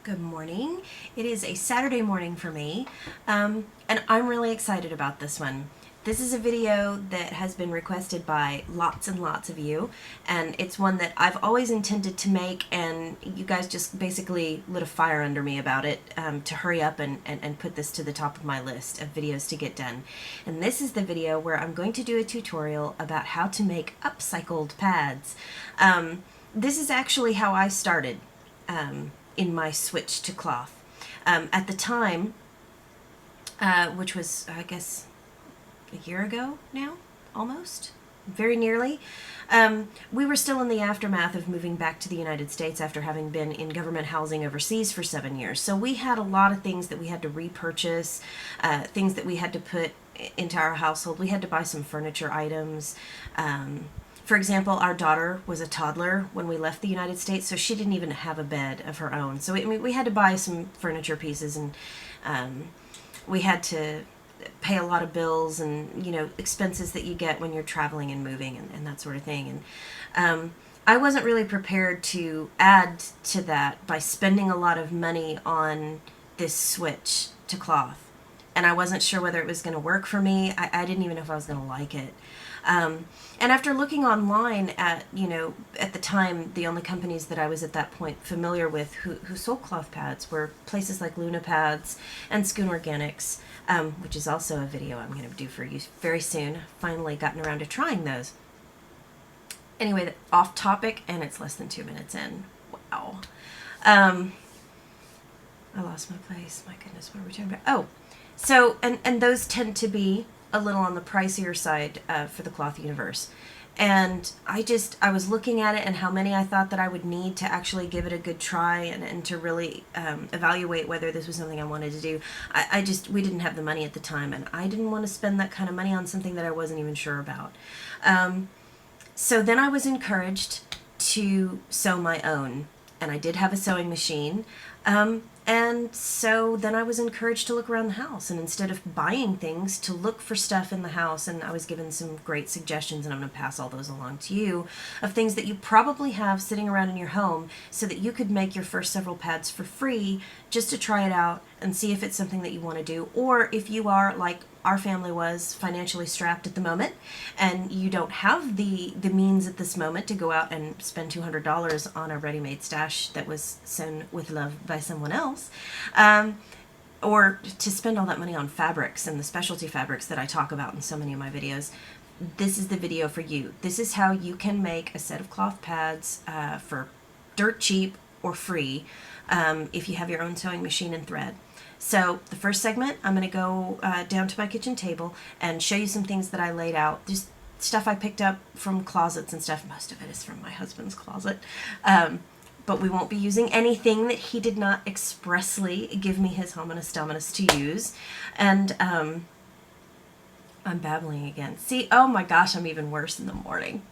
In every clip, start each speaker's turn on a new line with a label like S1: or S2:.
S1: Good morning. It is a Saturday morning for me, and I'm really excited about this one. This is a video that has been requested by lots and lots of you, and it's one that I've always intended to make, and you guys just basically lit a fire under me about it to hurry up and put this to the top of my list of videos to get done. And this is the video where I'm going to do a tutorial about how to make upcycled pads. This is actually how I started. In my switch to cloth. At the time, which was, I guess, a year ago now, almost, very nearly, we were still in the aftermath of moving back to the United States after having been in government housing overseas for 7 years. So we had a lot of things that we had to repurchase, things that we had to put into our household. We had to buy some furniture items. For example, our daughter was a toddler when we left the United States, so she didn't even have a bed of her own. So we had to buy some furniture pieces, and we had to pay a lot of bills and, expenses that you get when you're traveling and moving and that sort of thing. And I wasn't really prepared to add to that by spending a lot of money on this switch to cloth. And I wasn't sure whether it was going to work for me. I didn't even know if I was going to like it. And after looking online at the time, the only companies that I was at that point familiar with who sold cloth pads were places like Luna Pads and Schoon Organics, which is also a video I'm going to do for you very soon. Finally gotten around to trying those. Anyway, off topic, and it's less than 2 minutes in. Wow. I lost my place. My goodness, what are we talking about? Oh, so, and those tend to be a little on the pricier side for the cloth universe. And I was looking at it and how many I thought that I would need to actually give it a good try and to really evaluate whether this was something I wanted to do. We didn't have the money at the time, and I didn't want to spend that kind of money on something that I wasn't even sure about. So then I was encouraged to sew my own, and I did have a sewing machine. And so then I was encouraged to look around the house, and instead of buying things, to look for stuff in the house. And I was given some great suggestions, and I'm going to pass all those along to you, of things that you probably have sitting around in your home so that you could make your first several pads for free just to try it out and see if it's something that you want to do. Or if you are, like our family was, financially strapped at the moment and you don't have the means at this moment to go out and spend $200 on a ready-made stash that was sewn with love by someone else, or to spend all that money on fabrics and the specialty fabrics that I talk about in so many of my videos, this is the video for you. This is how you can make a set of cloth pads for dirt cheap or free if you have your own sewing machine and thread. So the first segment, I'm going to go down to my kitchen table and show you some things that I laid out. Just stuff I picked up from closets and stuff. Most of it is from my husband's closet. But we won't be using anything that he did not expressly give me his hominis dominus to use. And I'm babbling again. See, oh my gosh, I'm even worse in the morning.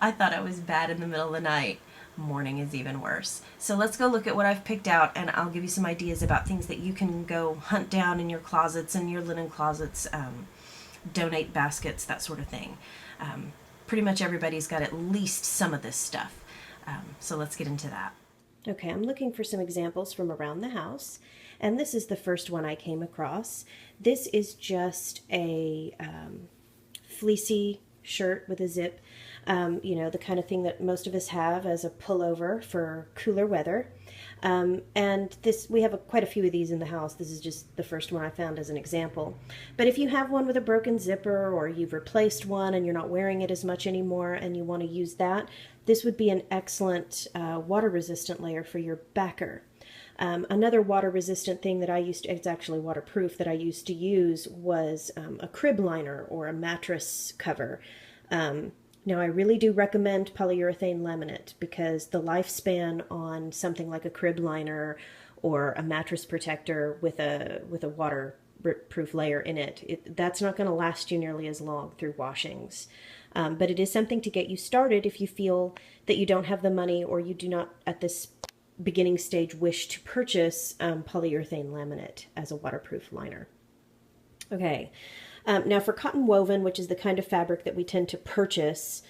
S1: I thought I was bad in the middle of the night. Morning is even worse. So let's go look at what I've picked out, and I'll give you some ideas about things that you can go hunt down in your closets and your linen closets, donate baskets, that sort of thing. Pretty much everybody's got at least some of this stuff. So let's get into that. Okay, I'm looking for some examples from around the house, and this is the first one I came across. This is just a fleecy shirt with a zip. The kind of thing that most of us have as a pullover for cooler weather. And we have quite a few of these in the house. This is just the first one I found as an example. But if you have one with a broken zipper, or you've replaced one and you're not wearing it as much anymore and you want to use that, this would be an excellent water-resistant layer for your backer. Another water-resistant thing that it's actually waterproof, that I used to use was a crib liner or a mattress cover. Now, I really do recommend polyurethane laminate, because the lifespan on something like a crib liner or a mattress protector with a waterproof layer in it, that's not going to last you nearly as long through washings. But it is something to get you started if you feel that you don't have the money, or you do not at this beginning stage wish to purchase polyurethane laminate as a waterproof liner. Okay. Now for cotton woven, which is the kind of fabric that we tend to purchase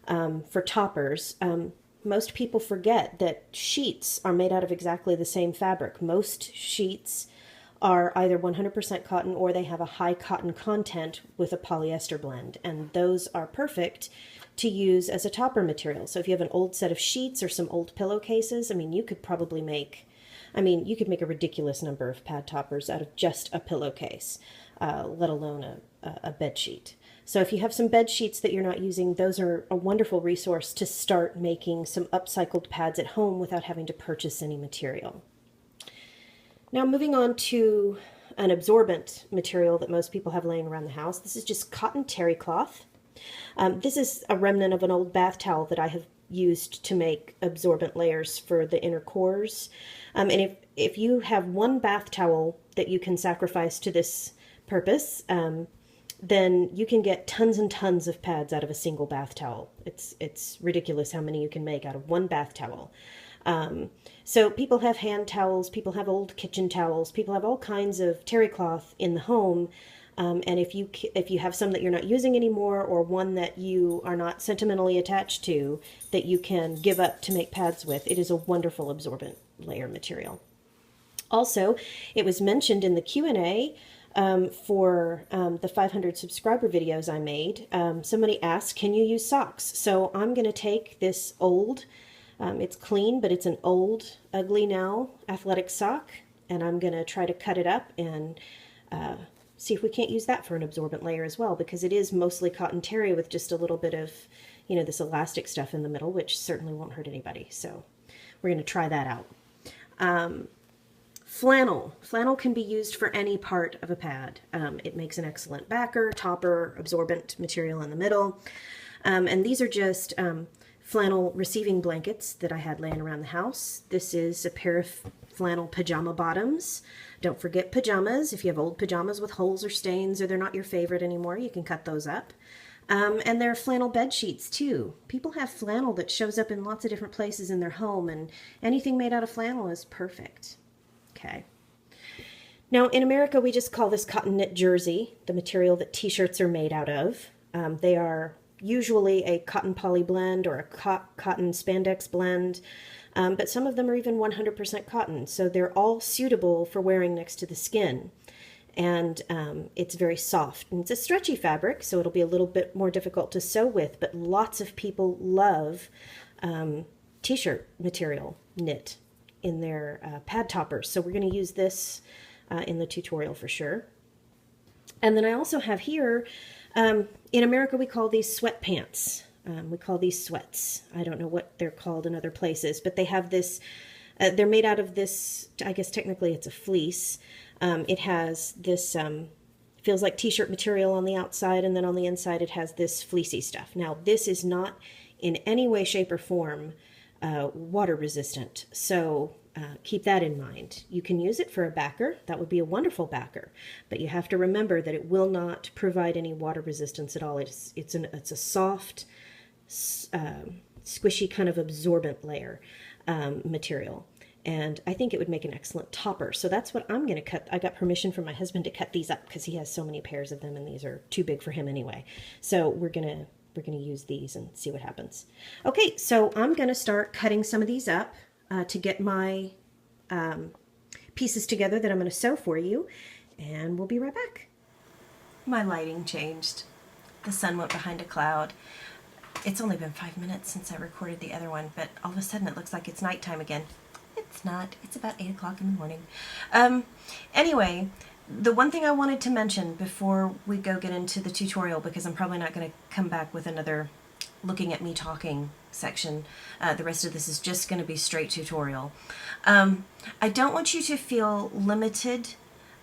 S1: for toppers,
S2: most people forget that sheets are made out of exactly the same fabric. Most sheets are either 100% cotton or they have a high cotton content with a polyester blend, and those are perfect to use as a topper material. So if you have an old set of sheets or some old pillowcases, I mean, you could probably make, you could make a ridiculous number of pad toppers out of just a pillowcase, let alone a bed sheet. So if you have some bed sheets that you're not using, those are a wonderful resource to start making some upcycled pads at home without having to purchase any material. Now moving on to an absorbent material that most people have laying around the house. This is just cotton terry cloth. This is a remnant of an old bath towel that I have used to make absorbent layers for the inner cores. And if you have one bath towel that you can sacrifice to this purpose, then you can get tons and tons of pads out of a single bath towel. It's ridiculous how many you can make out of one bath towel. So people have hand towels, people have old kitchen towels, people have all kinds of terry cloth in the home. And if you have some that you're not using anymore, or one that you are not sentimentally attached to that you can give up to make pads with, it is a wonderful absorbent layer material. Also, it was mentioned in the Q&A for the 500 subscriber videos I made. Somebody asked, can you use socks? So I'm going to take this old, it's clean, but it's an old, ugly now athletic sock, and I'm going to try to cut it up and see if we can't use that for an absorbent layer as well, because it is mostly cotton terry with just a little bit of, this elastic stuff in the middle, which certainly won't hurt anybody. So we're going to try that out. Flannel. Flannel can be used for any part of a pad. It makes an excellent backer, topper, absorbent material in the middle. And these are just flannel receiving blankets that I had laying around the house. This is a pair of flannel pajama bottoms. Don't forget pajamas. If you have old pajamas with holes or stains, or they're not your favorite anymore, you can cut those up. And there are flannel bed sheets too. People have flannel that shows up in lots of different places in their home, and anything made out of flannel is perfect. Okay. Now in America, we just call this cotton knit jersey, the material that t-shirts are made out of. They are usually a cotton poly blend or a cotton spandex blend, but some of them are even 100% cotton, so they're all suitable for wearing next to the skin. And it's very soft, and it's a stretchy fabric, so it'll be a little bit more difficult to sew with, but lots of people love t-shirt material knit in their pad toppers, so we're going to use this in the tutorial for sure. And then I also have here, in America we call these sweatpants. We call these sweats. I don't know what they're called in other places, but they have this, they're made out of this, I guess technically it's a fleece. It has this, feels like t-shirt material on the outside, and then on the inside it has this fleecy stuff. Now this is not in any way, shape, or form water resistant, so keep that in mind. You can use it for a backer. That would be a wonderful backer, but you have to remember that it will not provide any water resistance at all. It's a soft, squishy kind of absorbent layer material, and I think it would make an excellent topper. So that's what I'm going to cut. I got permission from my husband to cut these up because he has so many pairs of them, and these are too big for him anyway. So we're gonna use these and see what happens. Okay, so I'm going to start cutting some of these up to get my pieces together that I'm going to sew for you, and we'll be right back.
S1: My lighting changed. The sun went behind a cloud. It's only been 5 minutes since I recorded the other one, but all of a sudden it looks like it's nighttime again. It's not. It's about 8 o'clock in the morning. Anyway, the one thing I wanted to mention before we go get into the tutorial, because I'm probably not going to come back with another looking at me talking section. The rest of this is just going to be straight tutorial. I don't want you to feel limited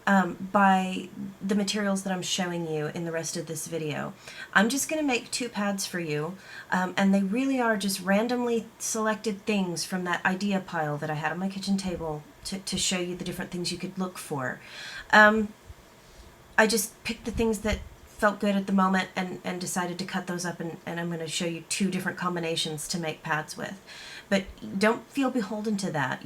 S1: by the materials that I'm showing you in the rest of this video. I'm just going to make 2 pads for you, and they really are just randomly selected things from that idea pile that I had on my kitchen table to show you the different things you could look for. I just picked the things that felt good at the moment and decided to cut those up, and I'm going to show you 2 different combinations to make pads with. But don't feel beholden to that.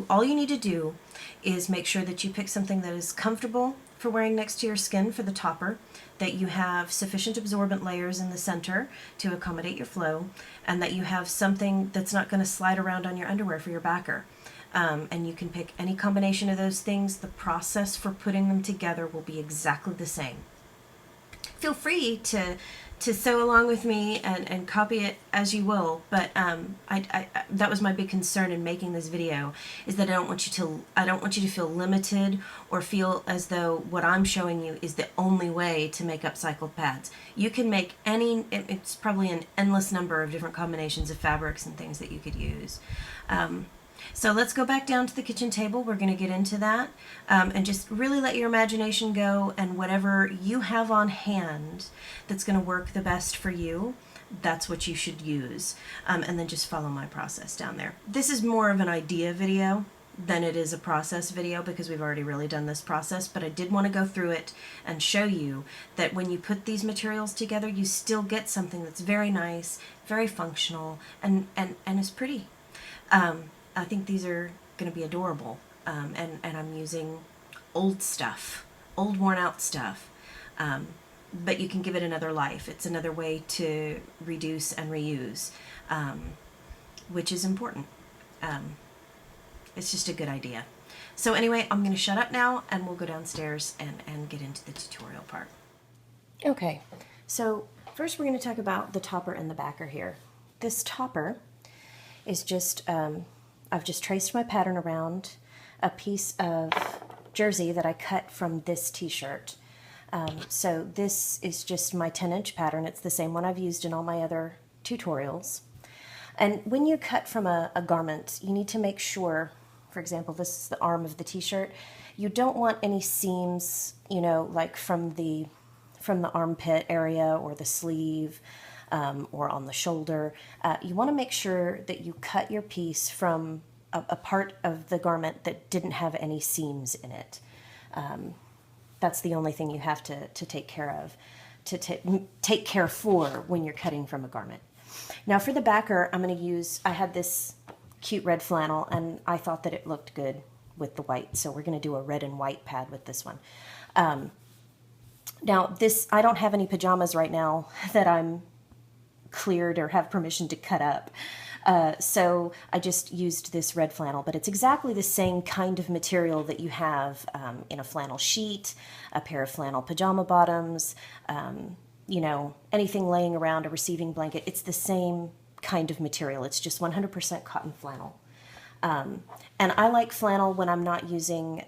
S1: All you need to do is make sure that you pick something that is comfortable for wearing next to your skin for the topper, that you have sufficient absorbent layers in the center to accommodate your flow, and that you have something that's not going to slide around on your underwear for your backer. And you can pick any combination of those things. The process for putting them together will be exactly the same. Feel free to sew along with me and copy it as you will, but that was my big concern in making this video, is that I don't want you to feel limited or feel as though what I'm showing you is the only way to make upcycled pads. You can make it's probably an endless number of different combinations of fabrics and things that you could use. So let's go back down to the kitchen table. We're going to get into that, and just really let your imagination go, and whatever you have on hand that's going to work the best for you, that's what you should use. And then just follow my process down there. This is more of an idea video than it is a process video, because we've already really done this process, but I did want to go through it and show you that when you put these materials together, you still get something that's very nice, very functional, and is pretty. I think these are going to be adorable, and I'm using old stuff, old worn out stuff, but you can give it another life. It's another way to reduce and reuse, which is important. It's just a good idea. So anyway, I'm going to shut up now, and we'll go downstairs and get into the tutorial part. Okay, so first we're going to talk about the topper and the backer here. This topper is just... I've just traced my pattern around a piece of jersey that I cut from this t-shirt. So this is just my 10-inch pattern. It's the same one I've used in all my other tutorials. And when you cut from a garment, you need to make sure, for example, this is the arm of the t-shirt, you don't want any seams, you know, like from the armpit area or the sleeve, or on the shoulder. You want to make sure that you cut your piece from a part of the garment that didn't have any seams in it. That's the only thing you have to take care of, to take care for when you're cutting from a garment. Now for the backer, I had this cute red flannel, and I thought that it looked good with the white, so we're going to do a red and white pad with this one. Now I don't have any pajamas right now that I'm cleared or have permission to cut up. So I just used this red flannel, but it's exactly the same kind of material that you have in a flannel sheet, a pair of flannel pajama bottoms, you know, anything laying around, a receiving blanket. It's the same kind of material. It's just 100% cotton flannel. And I like flannel when I'm not using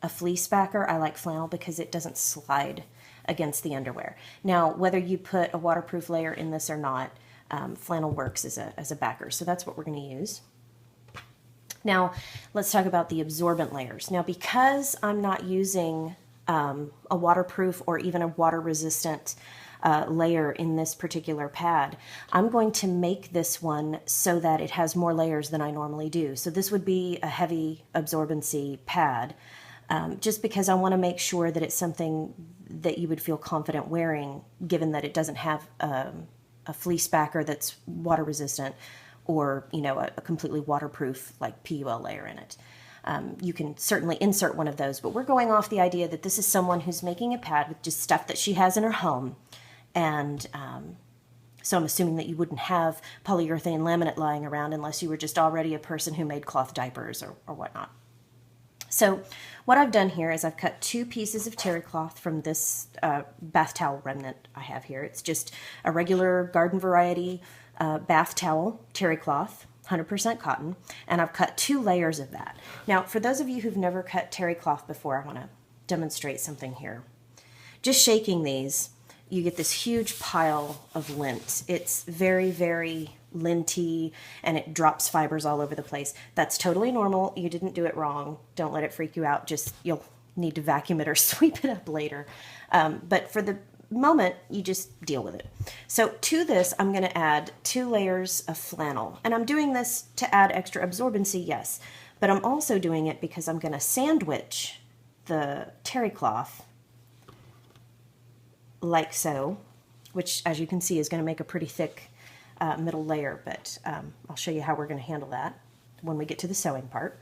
S1: a fleece backer. I like flannel because it doesn't slide against the underwear. Now, whether you put a waterproof layer in this or not, flannel works as a backer, so that's what we're going to use. Now, let's talk about the absorbent layers. Now, because I'm not using a waterproof or even a water-resistant layer in this particular pad, I'm going to make this one so that it has more layers than I normally do. So this would be a heavy absorbency pad, just because I want to make sure that it's something that you would feel confident wearing, given that it doesn't have a fleece backer that's water resistant, or you know, a completely waterproof like PUL layer in it. You can certainly insert one of those, but we're going off the idea that this is someone who's making a pad with just stuff that she has in her home, and so I'm assuming that you wouldn't have polyurethane laminate lying around unless you were just already a person who made cloth diapers or whatnot. So what I've done here is I've cut 2 pieces of terry cloth from this bath towel remnant I have here. It's just a regular garden variety bath towel, terry cloth, 100% cotton, and I've cut 2 layers of that. Now, for those of you who've never cut terry cloth before, I want to demonstrate something here. Just shaking these, you get this huge pile of lint. It's very, very linty, and it drops fibers all over the place. That's totally normal. You didn't do it wrong. Don't let it freak you out. Just, you'll need to vacuum it or sweep it up later. But for the moment, you just deal with it. So to this, I'm going to add 2 layers of flannel. And I'm doing this to add extra absorbency, yes. But I'm also doing it because I'm going to sandwich the terry cloth like so, which as you can see is going to make a pretty thick middle layer, but I'll show you how we're going to handle that when we get to the sewing part.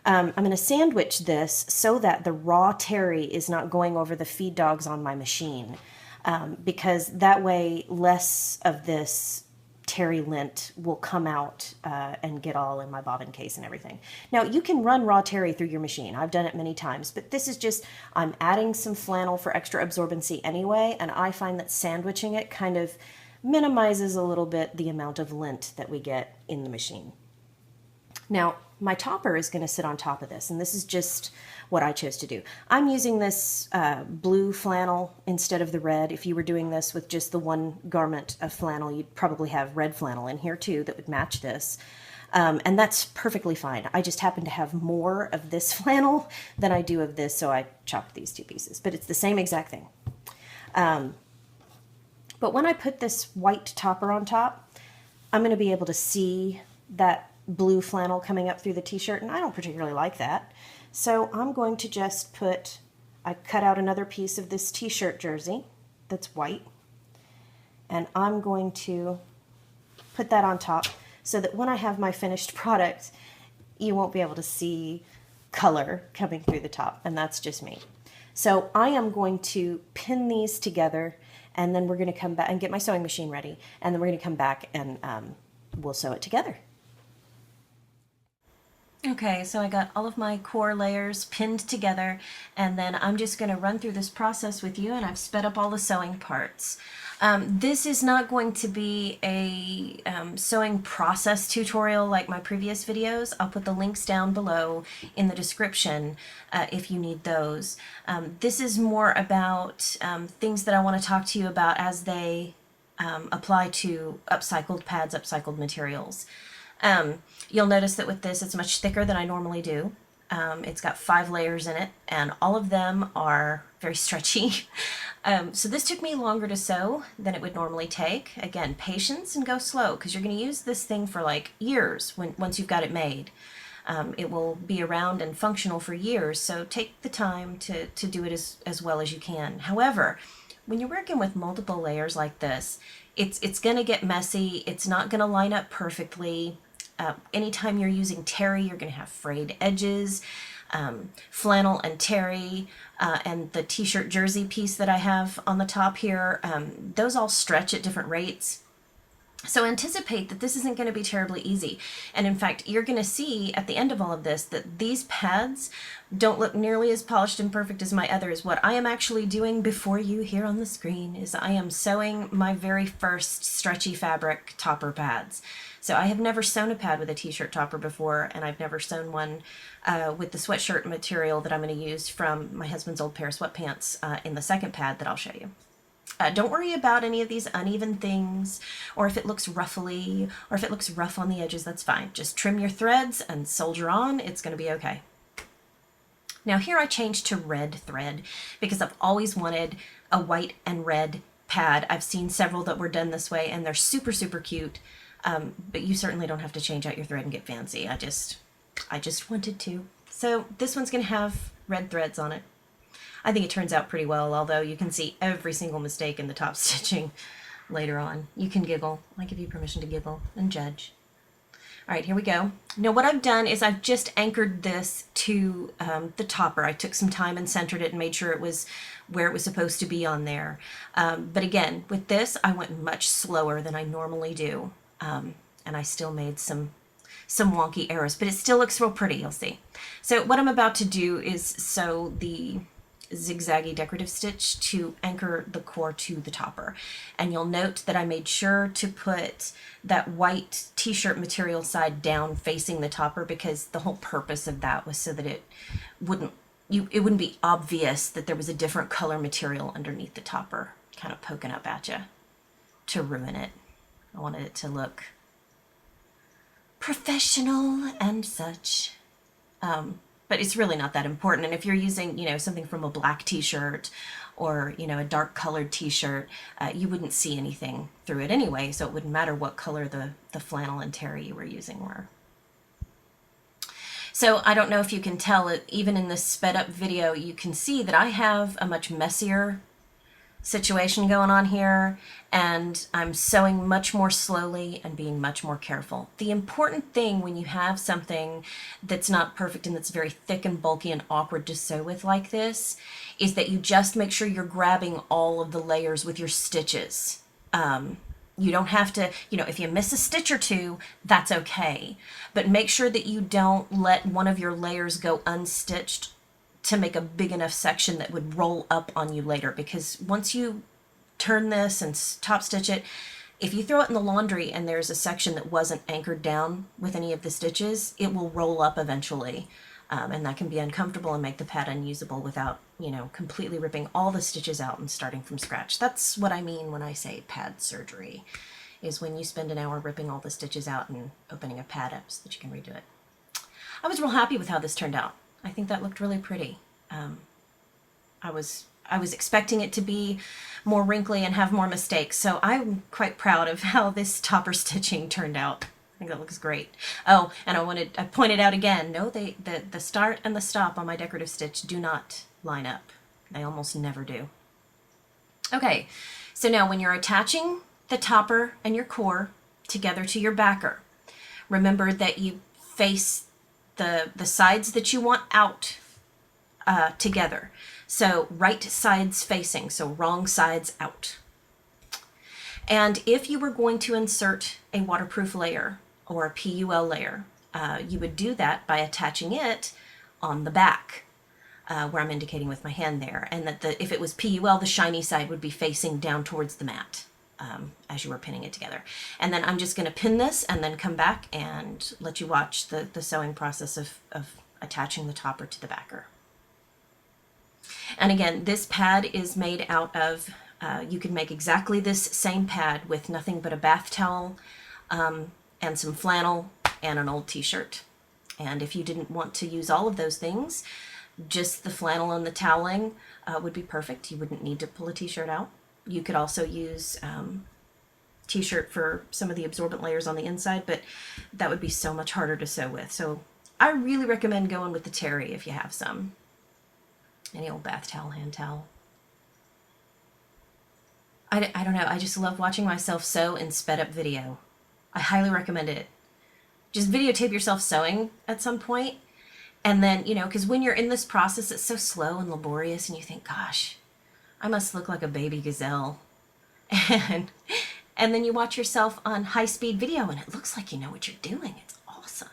S2: I'm going to sandwich this so that the raw terry is not going over the feed dogs on my machine, because that way less of this terry lint will come out and get all in my bobbin case and everything. Now, you can run raw terry through your machine. I've done it many times, but this is just, I'm adding some flannel for extra absorbency anyway, and I find that sandwiching it kind of minimizes a little bit the amount of lint that we get in the machine. Now, my topper is going to sit on top of this, and this is just what I chose to do. I'm using this blue flannel instead of the red. If you were doing this with just the one garment of flannel, you'd probably have red flannel in here too that would match this. And that's perfectly fine. I just happen to have more of this flannel than I do of this, so I chopped these two pieces. But it's the same exact thing. But when I put this white topper on top, I'm going to be able to see that blue flannel coming up through the t-shirt, and I don't particularly like that. So I'm going to just I cut out another piece of this t-shirt jersey that's white, and I'm going to put that on top so that when I have my finished product, you won't be able to see color coming through the top, and that's just me. So I am going to pin these together, and then we're going to come back and get my sewing machine ready, and then we're going to come back and we'll sew it together.
S1: Okay, so I got all of my core layers pinned together, and then I'm just going to run through this process with you, and I've sped up all the sewing parts. This is not going to be a sewing process tutorial like my previous videos. I'll put the links down below in the description if you need those. This is more about things that I want to talk to you about as they apply to upcycled pads, upcycled materials. You'll notice that with this it's much thicker than I normally do. It's got 5 layers in it, and all of them are very stretchy. So this took me longer to sew than it would normally take. Again, patience and go slow, because you're going to use this thing for like years once you've got it made. It will be around and functional for years, so take the time to do it as well as you can. However, when you're working with multiple layers like this, it's going to get messy. It's not going to line up perfectly. Anytime you're using terry, you're going to have frayed edges. Flannel and terry and the t-shirt jersey piece that I have on the top here, those all stretch at different rates. So anticipate that this isn't going to be terribly easy. And in fact, you're going to see at the end of all of this that these pads don't look nearly as polished and perfect as my others. What I am actually doing before you here on the screen is I am sewing my very first stretchy fabric topper pads. So I have never sewn a pad with a t-shirt topper before, and I've never sewn one with the sweatshirt material that I'm going to use from my husband's old pair of sweatpants in the second pad that I'll show you. Don't worry about any of these uneven things, or if it looks ruffly, or if it looks rough on the edges, that's fine. Just trim your threads and soldier on. It's going to be okay. Now here I changed to red thread because I've always wanted a white and red pad. I've seen several that were done this way, and they're super, super cute. But you certainly don't have to change out your thread and get fancy. I just wanted to. So this one's going to have red threads on it. I think it turns out pretty well, although you can see every single mistake in the top stitching later on. You can giggle. I give you permission to giggle and judge. All right, here we go. Now what I've done is I've just anchored this to the topper. I took some time and centered it and made sure it was where it was supposed to be on there. But again, with this, I went much slower than I normally do. And I still made some wonky errors, but it still looks real pretty, you'll see. So what I'm about to do is sew the zigzaggy decorative stitch to anchor the core to the topper. And you'll note that I made sure to put that white t-shirt material side down facing the topper, because the whole purpose of that was so that it wouldn't be obvious that there was a different color material underneath the topper kind of poking up at you to ruin it. I wanted it to look professional and such. But it's really not that important. And if you're using, something from a black t-shirt or, a dark colored t-shirt, you wouldn't see anything through it anyway, so it wouldn't matter what color the flannel and terry you were using were. So I don't know if you can tell, even in this sped up video, you can see that I have a much messier situation going on here, and I'm sewing much more slowly and being much more careful. The important thing when you have something that's not perfect and that's very thick and bulky and awkward to sew with like this is that you just make sure you're grabbing all of the layers with your stitches. You don't have to, if you miss a stitch or two, that's okay. But make sure that you don't let one of your layers go unstitched to make a big enough section that would roll up on you later, because once you turn this and top stitch it, if you throw it in the laundry and there's a section that wasn't anchored down with any of the stitches, it will roll up eventually. And that can be uncomfortable and make the pad unusable without, completely ripping all the stitches out and starting from scratch. That's what I mean when I say pad surgery, is when you spend an hour ripping all the stitches out and opening a pad up so that you can redo it. I was real happy with how this turned out. I think that looked really pretty. I was expecting it to be more wrinkly and have more mistakes, so I'm quite proud of how this topper stitching turned out. I think that looks great. Oh, and I pointed out again, no, the start and the stop on my decorative stitch do not line up. They almost never do. Okay, so now when you're attaching the topper and your core together to your backer, remember that you face the sides that you want out together. So right sides facing, so wrong sides out. And if you were going to insert a waterproof layer or a PUL layer, you would do that by attaching it on the back, where I'm indicating with my hand there. And that if it was PUL, the shiny side would be facing down towards the mat as you were pinning it together. And then I'm just going to pin this and then come back and let you watch the sewing process of attaching the topper to the backer. And again, this pad is made out of, you can make exactly this same pad with nothing but a bath towel and some flannel and an old t-shirt. And if you didn't want to use all of those things, just the flannel and the toweling would be perfect. You wouldn't need to pull a t-shirt out. You could also use t-shirt for some of the absorbent layers on the inside, but that would be so much harder to sew with. So I really recommend going with the terry if you have some. Any old bath towel, hand towel. I don't know, I just love watching myself sew in sped up video. I highly recommend it. Just videotape yourself sewing at some point, and then, because when you're in this process, it's so slow and laborious, and you think, gosh, I must look like a baby gazelle. And then you watch yourself on high-speed video, and it looks like you know what you're doing. It's awesome.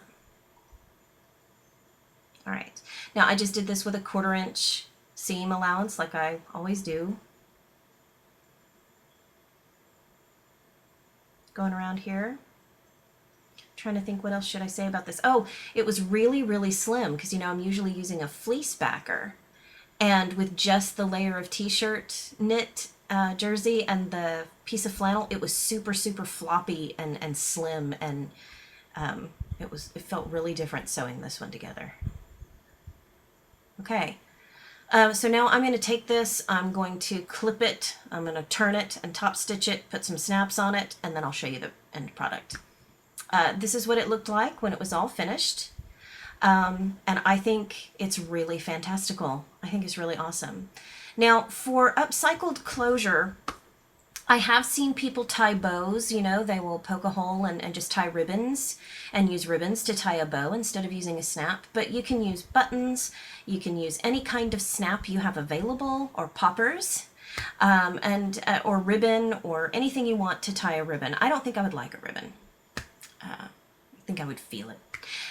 S1: All right, now I just did this with a 1/4 inch seam allowance like I always do. Going around here. Trying to think what else should I say about this. Oh, it was really, really slim because, I'm usually using a fleece backer. And with just the layer of t-shirt knit jersey and the piece of flannel, it was super, super floppy and slim, and it felt really different sewing this one together. Okay, so now I'm going to take this, I'm going to clip it, I'm going to turn it and top stitch it, put some snaps on it, and then I'll show you the end product. This is what it looked like when it was all finished. And I think it's really fantastical. I think it's really awesome. Now, for upcycled closure, I have seen people tie bows. They will poke a hole and just tie ribbons and use ribbons to tie a bow instead of using a snap. But you can use buttons, you can use any kind of snap you have available, or poppers, or ribbon, or anything you want to tie a ribbon. I don't think I would like a ribbon. I think I would feel it.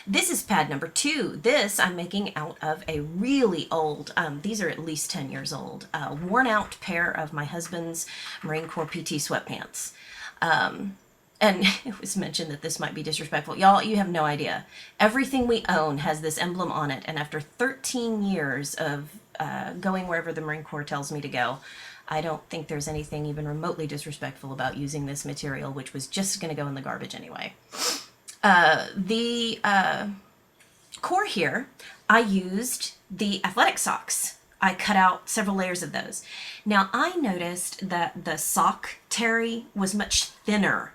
S1: This is pad number 2. This I'm making out of a really old, these are at least 10 years old, worn out pair of my husband's Marine Corps PT sweatpants. And it was mentioned that this might be disrespectful. Y'all, you have no idea. Everything we own has this emblem on it, and after 13 years of going wherever the Marine Corps tells me to go, I don't think there's anything even remotely disrespectful about using this material, which was just going to go in the garbage anyway. The core here, I used the athletic socks. I cut out several layers of those. Now, I noticed that the sock terry was much thinner.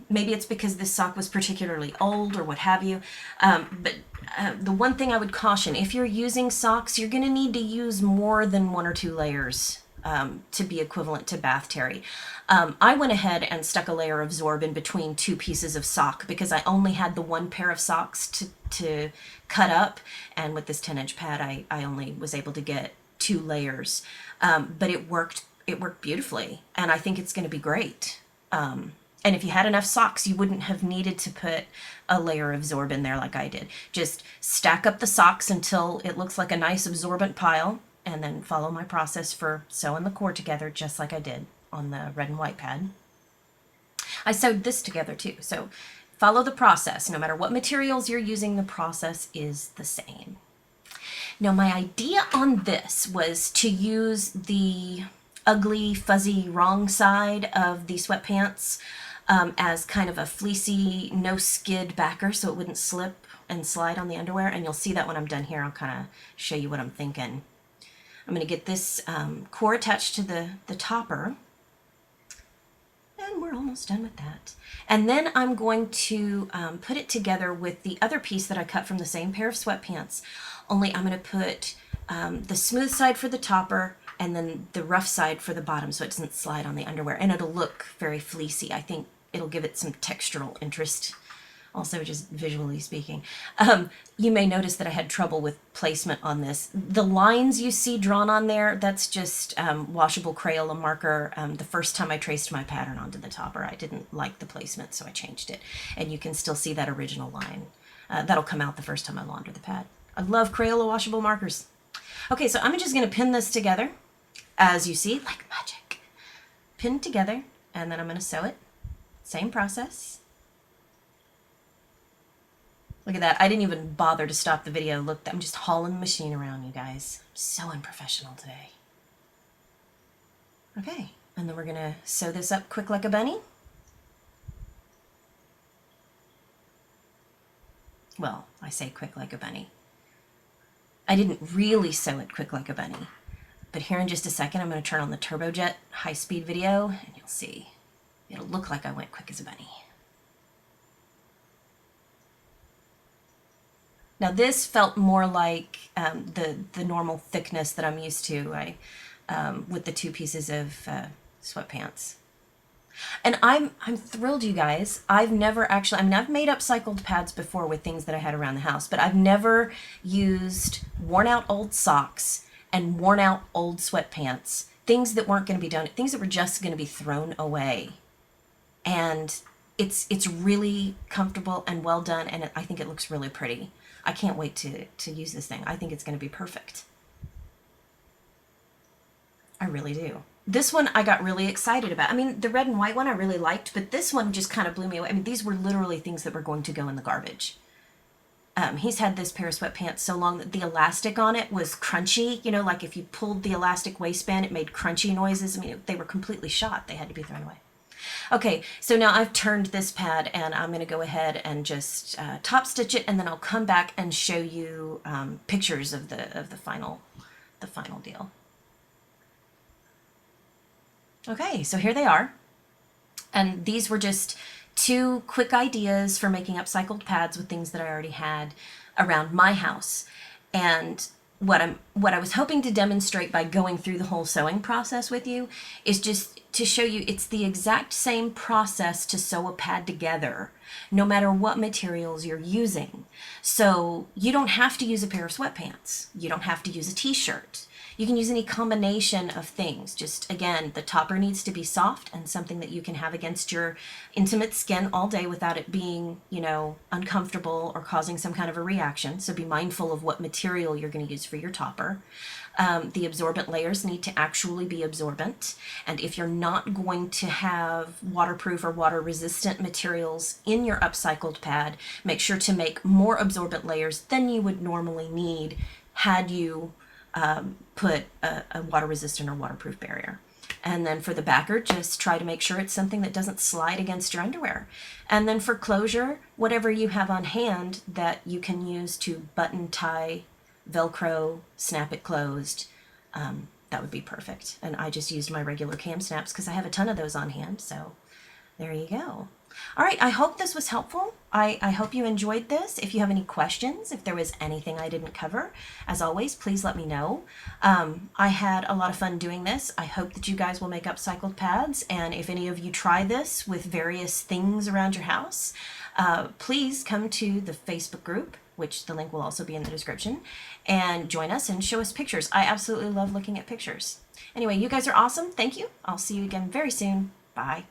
S1: Maybe it's because this sock was particularly old or what have you. But the one thing I would caution, if you're using socks, you're going to need to use more than 1 or 2 layers to be equivalent to bath terry. I went ahead and stuck a layer of Zorb in between two pieces of sock because I only had the one pair of socks to cut up, and with this 10-inch pad I only was able to get 2 layers, but it worked beautifully, and I think it's going to be great. And if you had enough socks, you wouldn't have needed to put a layer of Zorb in there like I did. Just stack up the socks until it looks like a nice absorbent pile, and then follow my process for sewing the core together just like I did on the red and white pad. I sewed this together too, so follow the process. No matter what materials you're using, the process is the same. Now, my idea on this was to use the ugly, fuzzy wrong side of the sweatpants as kind of a fleecy, no skid backer so it wouldn't slip and slide on the underwear. And you'll see that when I'm done here. I'll kind of show you what I'm thinking. I'm going to get this core attached to the topper. And we're almost done with that. And then I'm going to put it together with the other piece that I cut from the same pair of sweatpants. Only I'm going to put the smooth side for the topper and then the rough side for the bottom so it doesn't slide on the underwear. And it'll look very fleecy. I think it'll give it some textural interest. Also, just visually speaking. You may notice that I had trouble with placement on this. The lines you see drawn on there, that's just washable Crayola marker. The first time I traced my pattern onto the topper, I didn't like the placement, so I changed it. And you can still see that original line. That'll come out the first time I launder the pad. I love Crayola washable markers. Okay, so I'm just going to pin this together, as you see, like magic. Pin together, and then I'm going to sew it. Same process. Look at that. I didn't even bother to stop the video. Look, I'm just hauling the machine around, you guys. I'm so unprofessional today. Okay, and then we're going to sew this up quick like a bunny. Well, I say quick like a bunny. I didn't really sew it quick like a bunny. But here in just a second, I'm going to turn on the turbojet high-speed video, and you'll see. It'll look like I went quick as a bunny. Now this felt more like the normal thickness that I'm used to with the 2 pieces of sweatpants. And I'm thrilled, you guys. I've never actually, I mean, I've made upcycled pads before with things that I had around the house, but I've never used worn out old socks and worn out old sweatpants, things that weren't going to be done, things that were just going to be thrown away. And it's really comfortable and well done, and I think it looks really pretty. I can't wait to use this thing. I think it's going to be perfect. I really do. This one I got really excited about. I mean, the red and white one I really liked, but this one just kind of blew me away. I mean, these were literally things that were going to go in the garbage. He's had this pair of sweatpants so long that the elastic on it was crunchy. You know, like if you pulled the elastic waistband, it made crunchy noises. I mean, they were completely shot. They had to be thrown away. Okay, so now I've turned this pad, and I'm going to go ahead and just top stitch it, and then I'll come back and show you pictures of the final deal. Okay, so here they are, and these were just 2 quick ideas for making upcycled pads with things that I already had around my house. And what I was hoping to demonstrate by going through the whole sewing process with you is just to show you it's the exact same process to sew a pad together, no matter what materials you're using. So you don't have to use a pair of sweatpants. You don't have to use a t-shirt. You can use any combination of things. Just, again, the topper needs to be soft and something that you can have against your intimate skin all day without it being, you know, uncomfortable or causing some kind of a reaction. So be mindful of what material you're going to use for your topper. The absorbent layers need to actually be absorbent. And if you're not going to have waterproof or water resistant materials in your upcycled pad, make sure to make more absorbent layers than you would normally need had you put a water resistant or waterproof barrier. And then for the backer, just try to make sure it's something that doesn't slide against your underwear. And then for closure, whatever you have on hand that you can use to button, tie, Velcro, snap it closed, that would be perfect. And I just used my regular cam snaps because I have a ton of those on hand, so there you go. All right, I hope this was helpful. I hope you enjoyed this. If you have any questions, if there was anything I didn't cover, as always, please let me know. I had a lot of fun doing this. I hope that you guys will make upcycled pads, and if any of you try this with various things around your house, please come to the Facebook group, which the link will also be in the description, and join us and show us pictures. I absolutely love looking at pictures. Anyway, you guys are awesome. Thank you. I'll see you again very soon. Bye.